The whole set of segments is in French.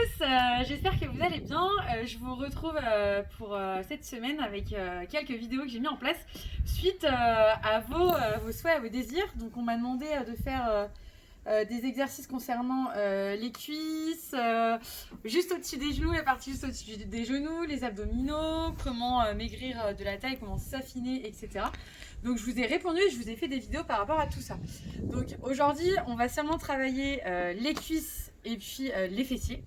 tous, j'espère que vous allez bien. Je vous retrouve pour cette semaine avec quelques vidéos que j'ai mis en place suite à vos souhaits, à vos désirs. Donc on m'a demandé de faire des exercices concernant les cuisses, juste au-dessus des genoux, la partie juste au-dessus des genoux, les abdominaux, comment maigrir de la taille, comment s'affiner, etc. Donc je vous ai répondu et je vous ai fait des vidéos par rapport à tout ça. Donc aujourd'hui, on va seulement travailler les cuisses et puis les fessiers.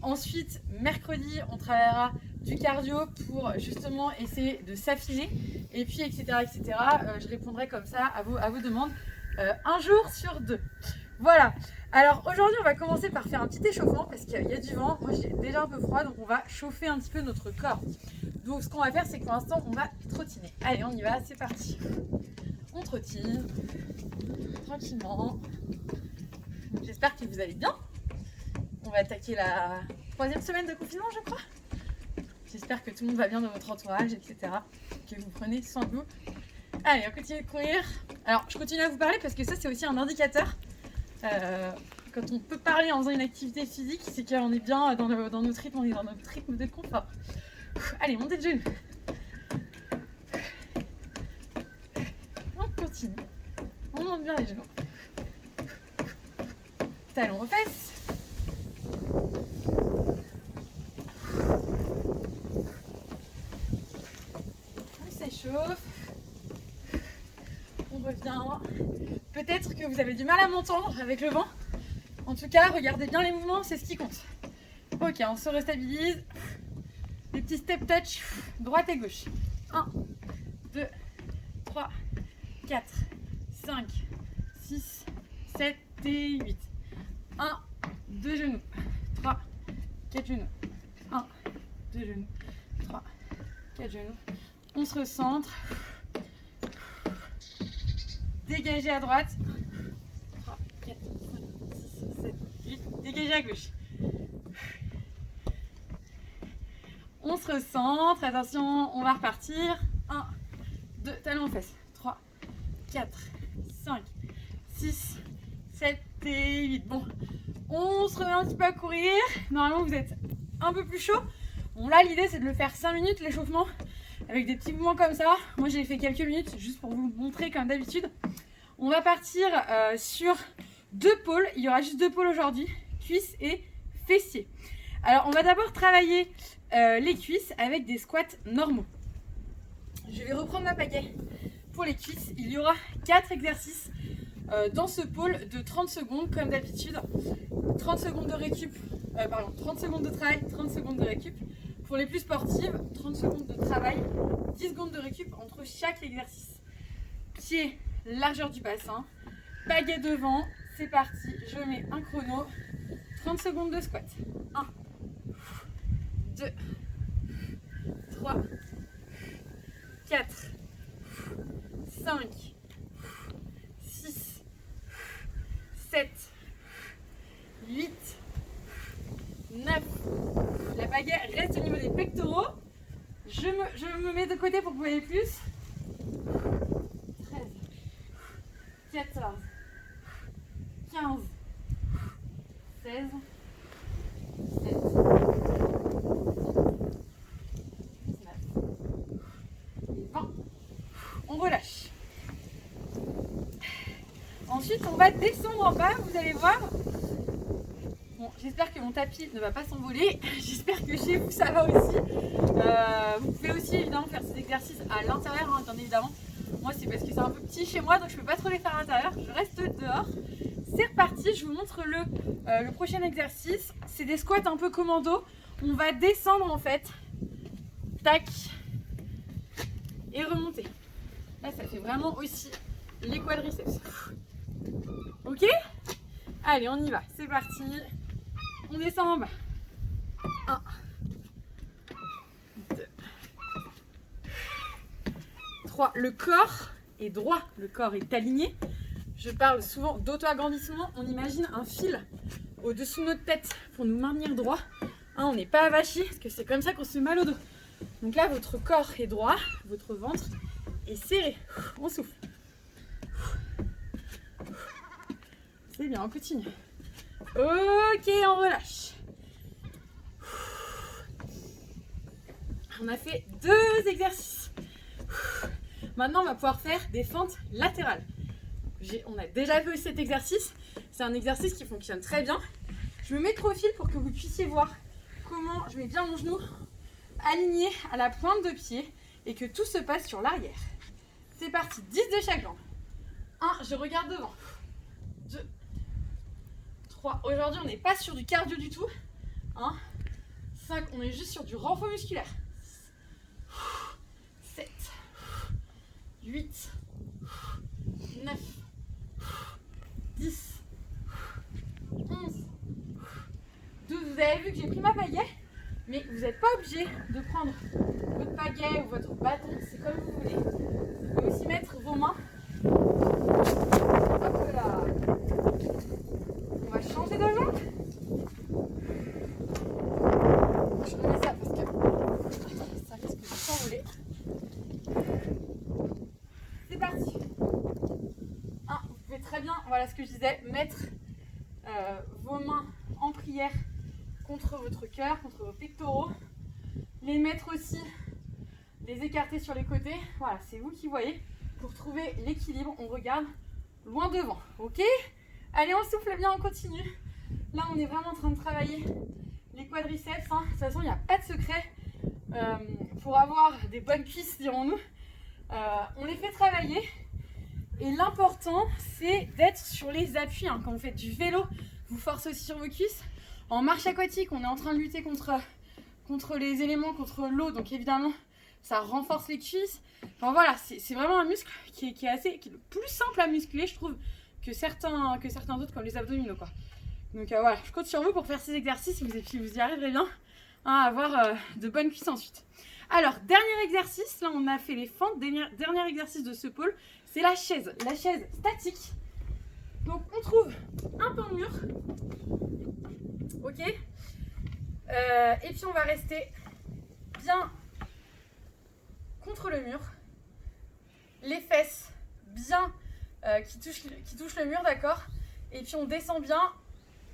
Ensuite, mercredi, on travaillera du cardio pour justement essayer de s'affiner. Et puis, etc., etc. Je répondrai comme ça à vos demandes un jour sur deux. Voilà. Alors aujourd'hui, on va commencer par faire un petit échauffement parce qu'il y a du vent. Moi, j'ai déjà un peu froid, donc on va chauffer un petit peu notre corps. Donc, ce qu'on va faire, c'est que pour l'instant, on va trottiner. Allez, on y va, c'est parti. On trottine tranquillement. J'espère que vous allez bien. On va attaquer la 3e semaine de confinement, je crois. J'espère que tout le monde va bien dans votre entourage, etc. Que vous prenez soin de vous. Allez, on continue de courir. Alors, je continue à vous parler parce que ça, c'est aussi un indicateur. Quand on peut parler en faisant une activité physique, c'est qu'on est bien dans notre rythme, on est dans notre rythme de confort. Allez, montez de genoux. On continue. On monte bien les genoux. Talons aux fesses. On s'échauffe. On revient. Peut-être que vous avez du mal à m'entendre avec le vent. En tout cas, regardez bien les mouvements, c'est ce qui compte. Ok, on se restabilise. Des petits step touch, droite et gauche. 1, 2, 3, 4, 5, 6, 7 et 8. 1, 2 genoux. 3, 4 genoux. 1, 2 genoux. 3, 4 genoux. On se recentre. Dégagez à droite. 3, 4, 5, 6, 7, 8. Dégagez à gauche. On se recentre. Attention, on va repartir. 1, 2, talons aux fesses. 3, 4, 5, 6, 7 et 8. Bon, on se remet un petit peu à courir. Normalement, vous êtes un peu plus chaud. Bon, là, l'idée, c'est de le faire 5 minutes, l'échauffement, avec des petits mouvements comme ça. Moi, j'ai fait quelques minutes, juste pour vous montrer comme d'habitude. On va partir sur 2 pôles. Il y aura juste 2 pôles aujourd'hui, cuisses et fessiers. Alors, on va d'abord travailler les cuisses avec des squats normaux. Je vais reprendre ma pagaie pour les cuisses. Il y aura 4 exercices dans ce pôle de 30 secondes, comme d'habitude. 30 secondes de récup, 30 secondes de travail, 30 secondes de récup. Pour les plus sportives, 30 secondes de travail, 10 secondes de récup entre chaque exercice. Pied, largeur du bassin, pagaie devant, c'est parti. Je mets un chrono, 30 secondes de squat. 1, 2, 3, 4, 5, 6, 7, 8, 9. La pagaie reste au niveau des pectoraux. Je me mets de côté pour que vous voyez plus. 13, 14, 15, 16, 17, 19 et 20. On relâche. Ensuite, on va descendre en bas, vous allez voir. Bon, j'espère que mon tapis ne va pas s'envoler. J'espère que chez vous, ça va aussi. Vous pouvez aussi évidemment faire ces exercices à l'intérieur, hein, bien évidemment. Moi, c'est parce que c'est un peu petit chez moi, donc je ne peux pas trop les faire à l'intérieur. Je reste dehors. C'est reparti, je vous montre le prochain exercice. C'est des squats un peu commando. On va descendre en fait. Tac. Et remonter. Là, ça fait vraiment aussi les quadriceps. Ok? Allez, on y va. C'est parti. On descend en bas. 1, 2, 3. Le corps est droit. Le corps est aligné. Je parle souvent d'auto-agrandissement. On imagine un fil au-dessous de notre tête pour nous maintenir droit. Hein, on n'est pas avachi parce que c'est comme ça qu'on se fait mal au dos. Donc là, votre corps est droit. Votre ventre est serré. On souffle. C'est bien, on continue. Ok, on relâche. on a fait 2 exercices. Maintenant, on va pouvoir faire des fentes latérales. On a déjà fait cet exercice. C'est un exercice qui fonctionne très bien. Je me mets de profil pour que vous puissiez voir comment je mets bien mon genou aligné à la pointe de pied et que tout se passe sur l'arrière. C'est parti, 10 de chaque jambe. 1, je regarde devant. 2, 3. Aujourd'hui, on n'est pas sur du cardio du tout. 1, 5, on est juste sur du renfort musculaire. 7, 8, 9, 10, 11, 12. Vous avez vu que j'ai pris ma pagaie, mais vous n'êtes pas obligé de prendre votre pagaie ou votre bâton, c'est comme vous voulez. Vous pouvez aussi mettre vos mains. Hop là. On va changer de jambe. Je remets ça parce que ça risque de s'envoler. C'est parti. 1, vous pouvez très bien, voilà ce que je disais, mettre vos mains en prière contre votre cœur, contre vos pectoraux. Les mettre aussi, les écarter sur les côtés. Voilà, c'est vous qui voyez. Pour trouver l'équilibre, on regarde loin devant. Ok? Allez, on souffle bien, on continue. Là, on est vraiment en train de travailler les quadriceps. Hein. De toute façon, il n'y a pas de secret pour avoir des bonnes cuisses, dirons-nous. On les fait travailler. Et l'important, c'est d'être sur les appuis. Hein. Quand vous faites du vélo, vous forcez aussi sur vos cuisses. En marche aquatique, on est en train de lutter contre les éléments, contre l'eau. Donc évidemment, ça renforce les cuisses. Enfin voilà, c'est vraiment un muscle qui est le plus simple à muscler, je trouve, que certains autres, comme les abdominaux, quoi. Donc voilà, je compte sur vous pour faire ces exercices et puis vous y arriverez bien à avoir de bonnes cuisses ensuite. Alors, dernier exercice, là on a fait les fentes. Dernier exercice de ce pôle, c'est la chaise statique. Donc on trouve un pan de mur, ok, et puis on va rester bien contre le mur, les fesses bien qui touchent le mur, d'accord, et puis on descend bien.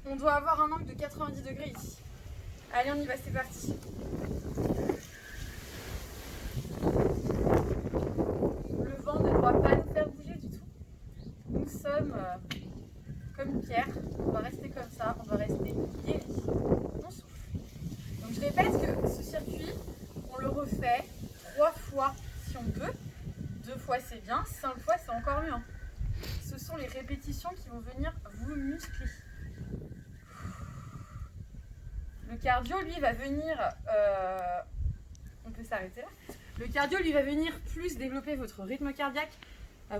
On doit avoir un angle de 90 degrés ici. Allez, on y va, c'est parti. Le vent ne doit pas nous faire bouger du tout. Nous sommes comme une pierre. On va rester comme ça, on va rester guéri. On souffle. Donc je répète que ce circuit, on le refait 3 fois si on peut. 2 fois c'est bien, 5 fois c'est encore mieux. Hein. Ce sont les répétitions qui vont venir vous muscler. Le cardio, lui, va venir... on peut s'arrêter là. Le cardio, lui, va venir plus développer votre rythme cardiaque,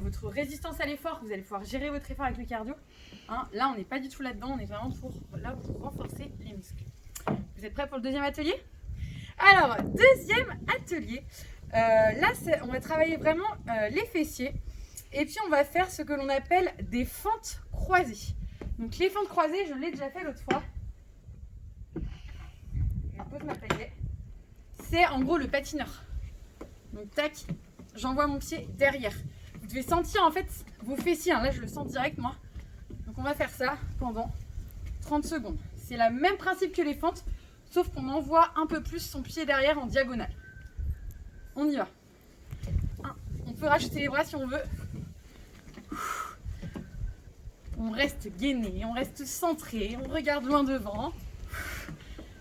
votre résistance à l'effort. Vous allez pouvoir gérer votre effort avec le cardio. Hein, là, on n'est pas du tout là-dedans. On est vraiment pour renforcer les muscles. Vous êtes prêts pour le deuxième atelier? Alors, deuxième atelier. Là, on va travailler vraiment les fessiers. Et puis, on va faire ce que l'on appelle des fentes croisées. Donc, les fentes croisées, je l'ai déjà fait l'autre fois. Je pose ma pagaie. C'est en gros le patineur. Donc, tac, j'envoie mon pied derrière. Vous devez sentir en fait vos fessiers. Hein. Là, je le sens direct, moi. Donc, on va faire ça pendant 30 secondes. C'est le même principe que les fentes, sauf qu'on envoie un peu plus son pied derrière en diagonale. On y va. On peut rajouter les bras si on veut. On reste gainé, on reste centré, on regarde loin devant.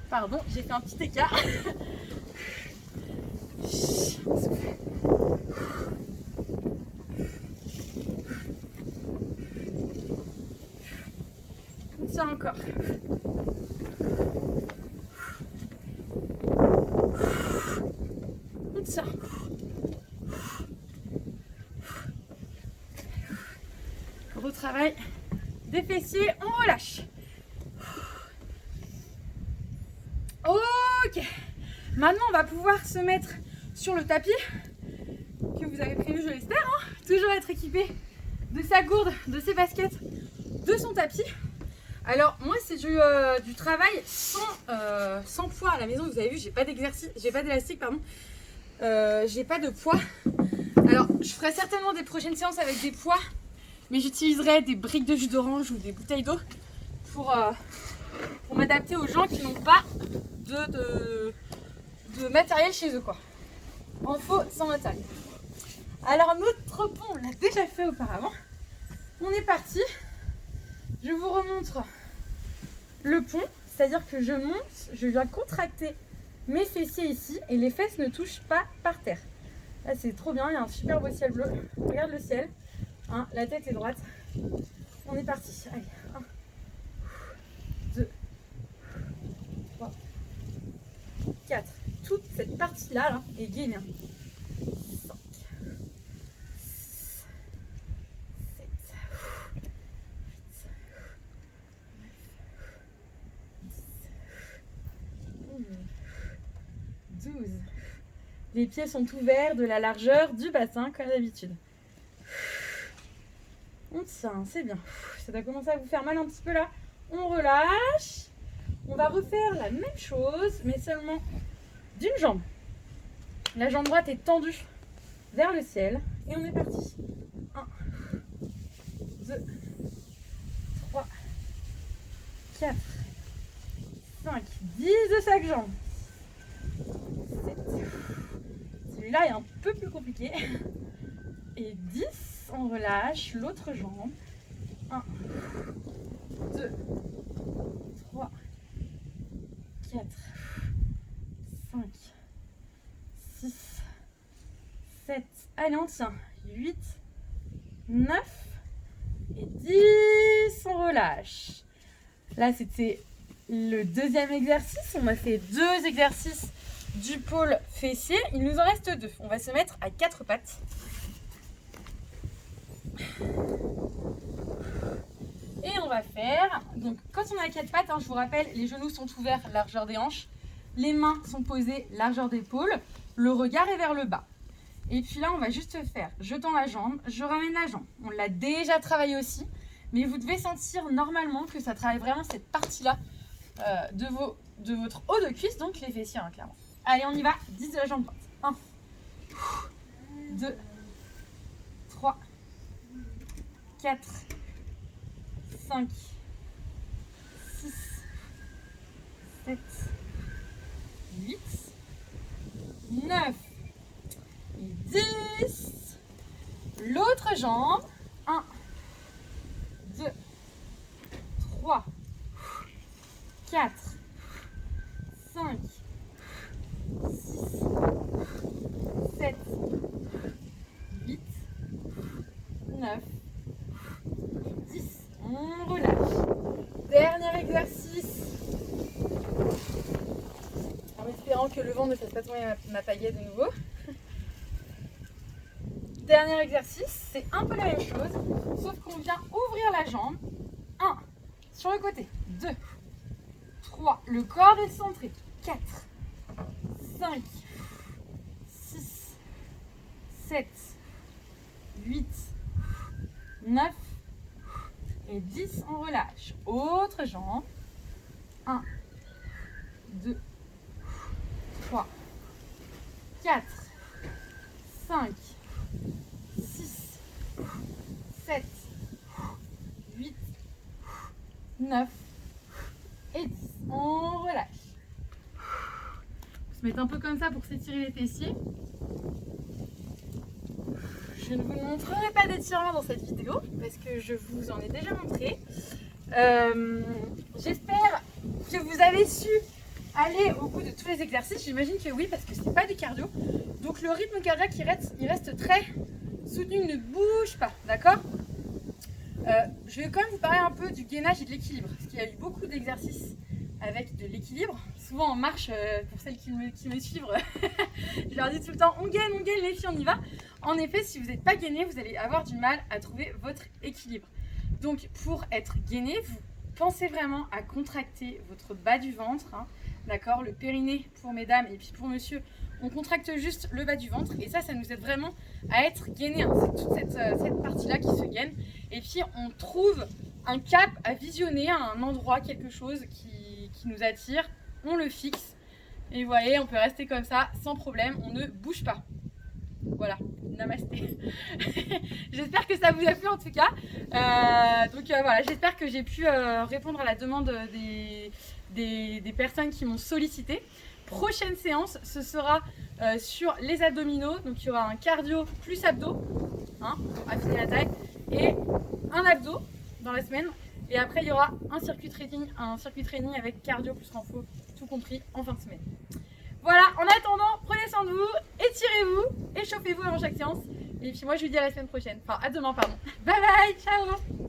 Pardon, j'ai fait un petit écart. On tient encore. On tient. Retravail des fessiers, on relâche. Ok, maintenant on va pouvoir se mettre sur le tapis que vous avez prévu, je l'espère, hein. Toujours être équipé de sa gourde, de ses baskets, de son tapis. Alors moi c'est du travail sans poids à la maison. Vous avez vu, j'ai pas d'exercice, j'ai pas d'élastique, pardon, j'ai pas de poids. Alors je ferai certainement des prochaines séances avec des poids, mais j'utiliserai des briques de jus d'orange ou des bouteilles d'eau pour m'adapter aux gens qui n'ont pas de de matériel chez eux quoi. En faux, sans matériel. Alors notre pont, on l'a déjà fait auparavant. On est parti. Je vous remontre le pont, c'est-à-dire que je monte, je viens contracter mes fessiers ici et les fesses ne touchent pas par terre. Là c'est trop bien, il y a un super beau ciel bleu. Regarde le ciel, hein, la tête est droite. On est parti. Allez, 1, 2, 3, 4. Toute cette partie-là là, est gainée. 5, 6, 7, 8, 9, 10, 12. Les pieds sont ouverts de la largeur du bassin comme d'habitude. On tient, c'est bien. Ça doit commencer à vous faire mal un petit peu là. On relâche. On va refaire la même chose, mais seulement d'une jambe. La jambe droite est tendue vers le ciel. Et on est parti. 1, 2, 3, 4, 5, 10 de chaque jambe. 7. Celui-là est un peu plus compliqué. Et 10. On relâche l'autre jambe. 1, 2, 3, 4, 5, 6, 7. Allez, on tient. 8, 9 et 10. On relâche. Là, c'était le deuxième exercice. On a fait 2 exercices du pôle fessier. Il nous en reste 2. On va se mettre à 4 pattes. Et on va faire, donc quand on a 4 pattes, hein, je vous rappelle, les genoux sont ouverts, largeur des hanches, les mains sont posées, largeur d'épaule, le regard est vers le bas. Et puis là, on va juste faire, je tends la jambe, je ramène la jambe. On l'a déjà travaillé aussi, mais vous devez sentir normalement que ça travaille vraiment cette partie-là de votre haut de cuisse, donc les fessiers, hein, clairement. Allez, on y va, 10 de la jambe droite. 1, 2, 3, 4, 5, 6, 7, 8, 9 et 10. L'autre jambe. 1, 2, 3, 4, 5, 6, 7, 8, 9, 10. On relâche. Dernier exercice. En espérant que le vent ne fasse pas tomber ma paillette de nouveau. Dernier exercice, c'est un peu la même chose, sauf qu'on vient ouvrir la jambe. 1, sur le côté. 2, 3, le corps est centré. 4, 5, 6, 7, 8, 9 et 10. On relâche. Autre jambe. 1, 2, 3, 4, 5, 6, 7, 8, 9 et 10. On relâche. On se met un peu comme ça pour s'étirer les fessiers. Je ne vous montrerai pas d'étirement dans cette vidéo parce que je vous en ai déjà montré. J'espère que vous avez su aller au bout de tous les exercices. J'imagine que oui, parce que c'est pas du cardio. Donc le rythme cardiaque il reste très soutenu, il ne bouge pas, d'accord? Je vais quand même vous parler un peu du gainage et de l'équilibre, parce qu'il y a eu beaucoup d'exercices avec de l'équilibre. Souvent en marche, pour celles qui me suivent, je leur dis tout le temps on gaine les filles, on y va. En effet, si vous n'êtes pas gainé, vous allez avoir du mal à trouver votre équilibre. Donc pour être gainé, vous pensez vraiment à contracter votre bas du ventre, hein, d'accord? Le périnée pour mesdames et puis pour monsieur, on contracte juste le bas du ventre et ça nous aide vraiment à être gainé, hein. C'est toute cette partie-là qui se gaine. Et puis on trouve un cap à visionner, à un endroit, quelque chose qui nous attire, on le fixe et vous voyez, on peut rester comme ça sans problème, on ne bouge pas. Voilà, namasté. J'espère que ça vous a plu en tout cas. Voilà, j'espère que j'ai pu répondre à la demande des personnes qui m'ont sollicité. Prochaine séance, ce sera sur les abdominaux. Donc il y aura un cardio plus abdos, hein, pour affiner la taille, et un abdo dans la semaine. Et après il y aura un circuit training avec cardio plus renfo, tout compris en fin de semaine. Voilà, en attendant, prenez soin de vous, étirez-vous, échauffez-vous avant chaque séance. Et puis moi je vous dis à la semaine prochaine, enfin à demain pardon. Bye bye, ciao.